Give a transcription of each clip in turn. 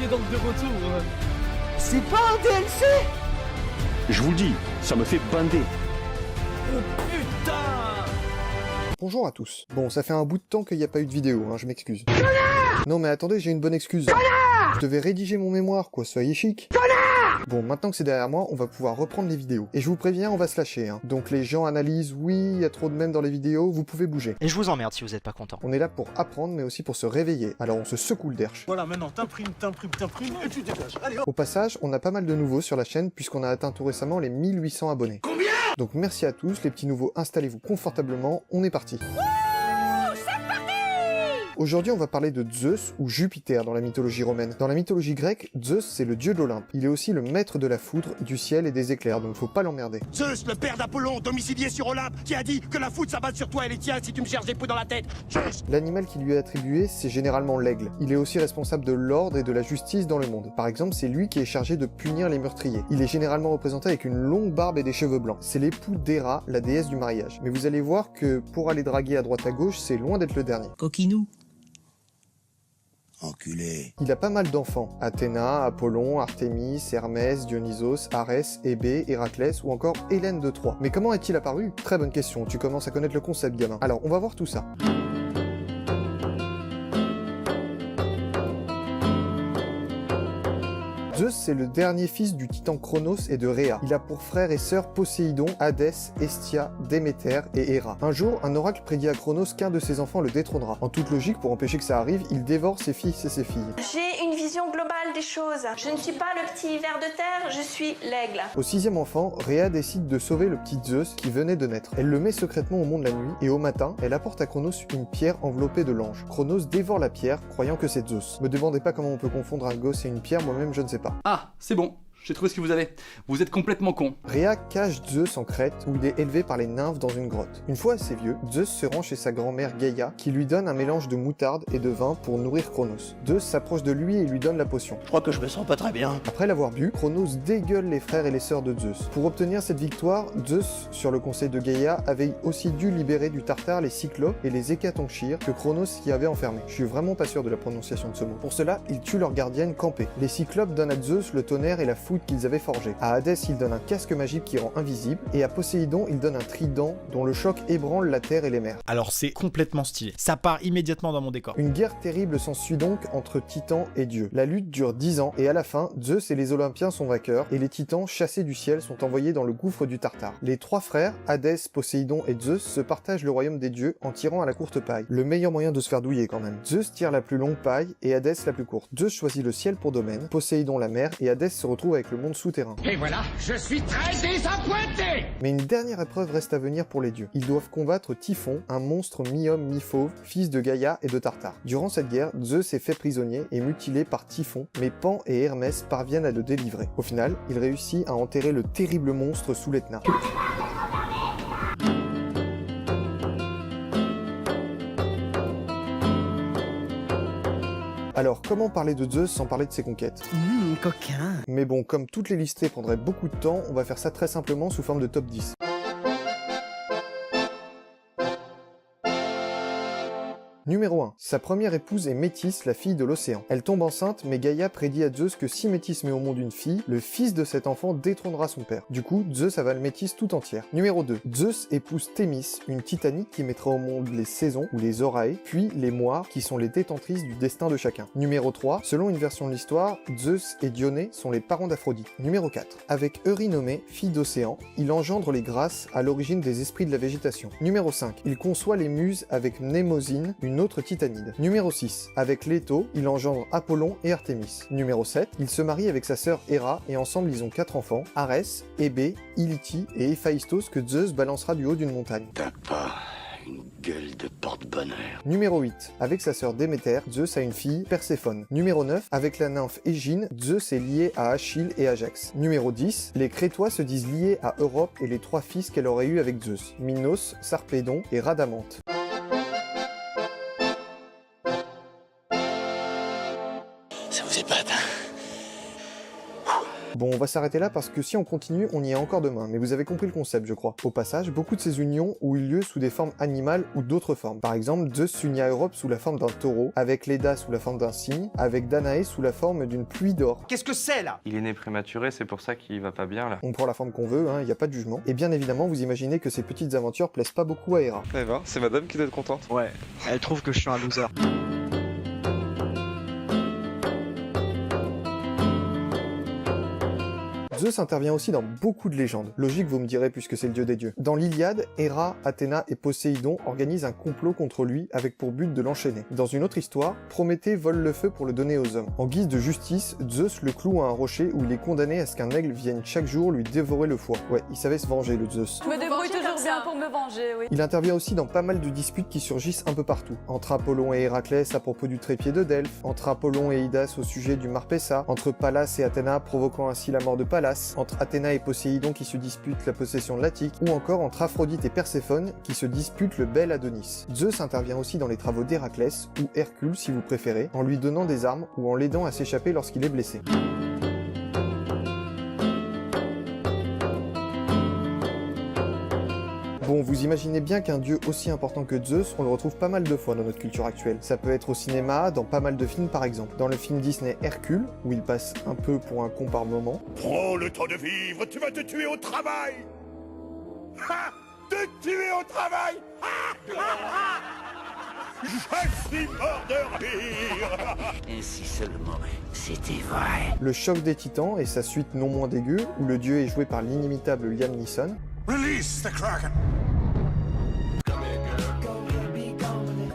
est donc de retour. C'est pas un DLC? Je vous le dis, ça me fait bander. Oh putain! Bonjour à tous. Bon, ça fait un bout de temps qu'il n'y a pas eu de vidéo, hein, je m'excuse. Non mais attendez, j'ai une bonne excuse. Je devais rédiger mon mémoire, quoi, soyez chic. Bon, maintenant que c'est derrière moi, on va pouvoir reprendre les vidéos. Et je vous préviens, on va se lâcher, hein. Donc les gens analysent, oui, il y a trop de mèmes dans les vidéos, vous pouvez bouger. Et je vous emmerde si vous êtes pas content. On est là pour apprendre, mais aussi pour se réveiller. Alors on se secoue le derche. Voilà, maintenant t'imprimes et tu dégages. Allez, hop. Au passage, on a pas mal de nouveaux sur la chaîne, puisqu'on a atteint tout récemment les 1800 abonnés. Combien? Donc merci à tous, les petits nouveaux, installez-vous confortablement, on est parti. Aujourd'hui, on va parler de Zeus ou Jupiter dans la mythologie romaine. Dans la mythologie grecque, Zeus, c'est le dieu de l'Olympe. Il est aussi le maître de la foudre, du ciel et des éclairs, donc faut pas l'emmerder. Zeus, le père d'Apollon, domicilié sur Olympe, qui a dit que la foudre s'abatte sur toi et les tiens si tu me cherches des poux dans la tête. Zeus. L'animal qui lui est attribué, c'est généralement l'aigle. Il est aussi responsable de l'ordre et de la justice dans le monde. Par exemple, c'est lui qui est chargé de punir les meurtriers. Il est généralement représenté avec une longue barbe et des cheveux blancs. C'est l'époux d'Héra, la déesse du mariage. Mais vous allez voir que pour aller draguer à droite à gauche, c'est loin d'être le dernier. Coquinou. Enculé. Il a pas mal d'enfants. Athéna, Apollon, Artémis, Hermès, Dionysos, Arès, Hébé, Héraclès ou encore Hélène de Troie. Mais comment est-il apparu? Très bonne question, tu commences à connaître le concept, gamin. Alors, on va voir tout ça. Zeus, c'est le dernier fils du titan Cronos et de Rhea. Il a pour frères et sœurs Poséidon, Hadès, Hestia, Déméter et Héra. Un jour, un oracle prédit à Cronos qu'un de ses enfants le détrônera. En toute logique, pour empêcher que ça arrive, il dévore ses fils et ses filles. J'ai une vision globale des choses. Je ne suis pas le petit ver de terre, je suis l'aigle. Au sixième enfant, Rhea décide de sauver le petit Zeus qui venait de naître. Elle le met secrètement au monde la nuit et au matin, elle apporte à Cronos une pierre enveloppée de l'ange. Cronos dévore la pierre, croyant que c'est Zeus. Me demandez pas comment on peut confondre un gosse et une pierre, moi-même je ne sais pas. Ah, c'est bon, j'ai trouvé ce que vous avez. Vous êtes complètement con. Rhea cache Zeus en Crète, où il est élevé par les nymphes dans une grotte. Une fois assez vieux, Zeus se rend chez sa grand-mère Gaïa, qui lui donne un mélange de moutarde et de vin pour nourrir Cronos. Zeus s'approche de lui et lui donne la potion. Je crois que je me sens pas très bien. Après l'avoir bu, Cronos dégueule les frères et les sœurs de Zeus. Pour obtenir cette victoire, Zeus, sur le conseil de Gaïa, avait aussi dû libérer du Tartare les Cyclopes et les Hécatonchires que Cronos y avait enfermés. Je suis vraiment pas sûr de la prononciation de ce mot. Pour cela, il tue leur gardienne Campée. Les Cyclopes donnent à Zeus le tonnerre et la foudre qu'ils avaient forgés. À Hadès, il donne un casque magique qui rend invisible, et à Poséidon, il donne un trident dont le choc ébranle la terre et les mers. Alors c'est complètement stylé, ça part immédiatement dans mon décor. Une guerre terrible s'ensuit donc entre titans et dieux. La lutte dure 10 ans, et à la fin, Zeus et les Olympiens sont vainqueurs, et les titans, chassés du ciel, sont envoyés dans le gouffre du Tartare. Les trois frères, Hadès, Poséidon et Zeus, se partagent le royaume des dieux en tirant à la courte paille. Le meilleur moyen de se faire douiller quand même. Zeus tire la plus longue paille, et Hadès la plus courte. Zeus choisit le ciel pour domaine, Poséidon la mer, et Hadès se retrouve avec le monde souterrain. Et voilà, je suis très désappointé! Mais une dernière épreuve reste à venir pour les dieux. Ils doivent combattre Typhon, un monstre mi-homme mi-fauve, fils de Gaïa et de Tartare. Durant cette guerre, Zeus est fait prisonnier et mutilé par Typhon, mais Pan et Hermès parviennent à le délivrer. Au final, il réussit à enterrer le terrible monstre sous l'Etna. Alors, comment parler de Zeus sans parler de ses conquêtes? Coquin. Mais bon, comme toutes les listées prendraient beaucoup de temps, on va faire ça très simplement sous forme de top 10. Numéro 1. Sa première épouse est Métis, la fille de l'océan. Elle tombe enceinte, mais Gaïa prédit à Zeus que si Métis met au monde une fille, le fils de cet enfant détrônera son père. Du coup, Zeus avale Métis tout entière. Numéro 2. Zeus épouse Thémis, une titanique qui mettra au monde les saisons, ou les Orae, puis les moires, qui sont les détentrices du destin de chacun. Numéro 3. Selon une version de l'histoire, Zeus et Dionée sont les parents d'Aphrodite. Numéro 4. Avec Eurynomée, fille d'Océan, il engendre les Grâces à l'origine des esprits de la végétation. Numéro 5. Il conçoit les Muses avec Mnémosyne, une autre titanide. Numéro 6. Avec Leto, il engendre Apollon et Artémis. Numéro 7. Il se marie avec sa sœur Héra et ensemble ils ont 4 enfants, Arès, Hébé, Ility et Héphaïstos que Zeus balancera du haut d'une montagne. T'as pas une gueule de porte-bonheur. Numéro 8. Avec sa sœur Déméter, Zeus a une fille, Perséphone. Numéro 9. Avec la nymphe Égine, Zeus est lié à Achille et Ajax. Numéro 10. Les Crétois se disent liés à Europe et les 3 fils qu'elle aurait eus avec Zeus, Minos, Sarpédon et Rhadamante. Ça vous épate, hein? Bon, on va s'arrêter là parce que si on continue, on y est encore demain, mais vous avez compris le concept, je crois. Au passage, beaucoup de ces unions ont eu lieu sous des formes animales ou d'autres formes. Par exemple, Zeus s'unit à Europe sous la forme d'un taureau, avec Leda sous la forme d'un cygne, avec Danaé sous la forme d'une pluie d'or. Qu'est-ce que c'est là? Il est né prématuré, c'est pour ça qu'il va pas bien là. On prend la forme qu'on veut, il n'y a pas de jugement. Et bien évidemment, vous imaginez que ces petites aventures plaisent pas beaucoup à Hera. Eh ben, c'est madame qui doit être contente. Ouais, elle trouve que je suis un loser. Zeus intervient aussi dans beaucoup de légendes. Logique, vous me direz, puisque c'est le dieu des dieux. Dans l'Iliade, Héra, Athéna et Poséidon organisent un complot contre lui avec pour but de l'enchaîner. Dans une autre histoire, Prométhée vole le feu pour le donner aux hommes. En guise de justice, Zeus le cloue à un rocher où il est condamné à ce qu'un aigle vienne chaque jour lui dévorer le foie. Ouais, il savait se venger, le Zeus. Je me débrouille toujours bien pour me venger, oui. Il intervient aussi dans pas mal de disputes qui surgissent un peu partout. Entre Apollon et Héraclès à propos du trépied de Delphes, entre Apollon et Idas au sujet du Marpessa, entre Pallas et Athéna provoquant ainsi la mort de Pallas, entre Athéna et Poséidon qui se disputent la possession de l'Attique, ou encore entre Aphrodite et Perséphone qui se disputent le bel Adonis. Zeus intervient aussi dans les travaux d'Héraclès, ou Hercule si vous préférez, en lui donnant des armes ou en l'aidant à s'échapper lorsqu'il est blessé. Bon, vous imaginez bien qu'un dieu aussi important que Zeus, on le retrouve pas mal de fois dans notre culture actuelle. Ça peut être au cinéma, dans pas mal de films par exemple. Dans le film Disney Hercule, où il passe un peu pour un con par moment. Prends le temps de vivre, tu vas te tuer au travail. Ha! Te tuer au travail. Je suis mort de rire. Et si seulement c'était vrai. Le choc des titans et sa suite non moins dégueu, où le dieu est joué par l'inimitable Liam Neeson. Release the Kraken.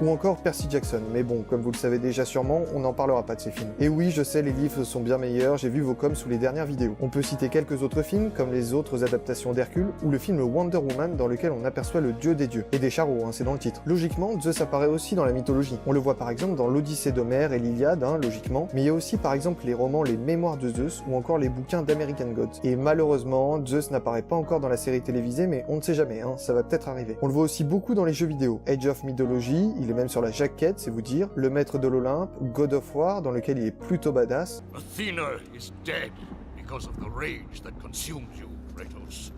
Ou encore Percy Jackson, mais bon, comme vous le savez déjà sûrement, on n'en parlera pas de ces films. Et oui, je sais, les livres sont bien meilleurs, j'ai vu vos coms sous les dernières vidéos. On peut citer quelques autres films, comme les autres adaptations d'Hercule, ou le film Wonder Woman, dans lequel on aperçoit le dieu des dieux. Et des charros, c'est dans le titre. Logiquement, Zeus apparaît aussi dans la mythologie. On le voit par exemple dans l'Odyssée d'Homère et l'Iliade, logiquement, mais il y a aussi par exemple les romans Les Mémoires de Zeus, ou encore les bouquins d'American Gods. Et malheureusement, Zeus n'apparaît pas encore dans la série télévisée, mais on ne sait jamais, ça va peut-être arriver. On le voit aussi beaucoup dans les jeux vidéo. Age of Mythology, il est même sur la jaquette, c'est vous dire, le maître de l'Olympe, God of War, dans lequel il est plutôt badass. Athena is dead because of the rage that consumed you, Kratos.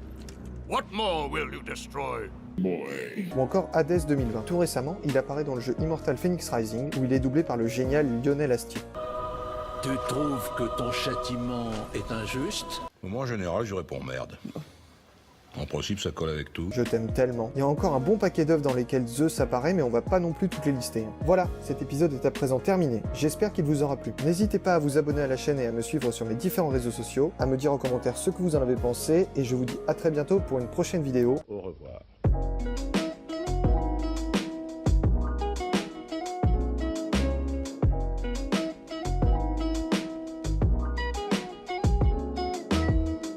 What more will you destroy? Ou encore Hades 2020. Tout récemment, il apparaît dans le jeu Immortal Phoenix Rising, où il est doublé par le génial Lionel Astier. Tu trouves que ton châtiment est injuste? Moi, en général, je réponds merde. En principe, ça colle avec tout. Je t'aime tellement. Il y a encore un bon paquet d'œuvres dans lesquelles Zeus apparaît, mais on va pas non plus toutes les lister. Voilà, cet épisode est à présent terminé. J'espère qu'il vous aura plu. N'hésitez pas à vous abonner à la chaîne et à me suivre sur mes différents réseaux sociaux, à me dire en commentaire ce que vous en avez pensé, et je vous dis à très bientôt pour une prochaine vidéo. Au revoir.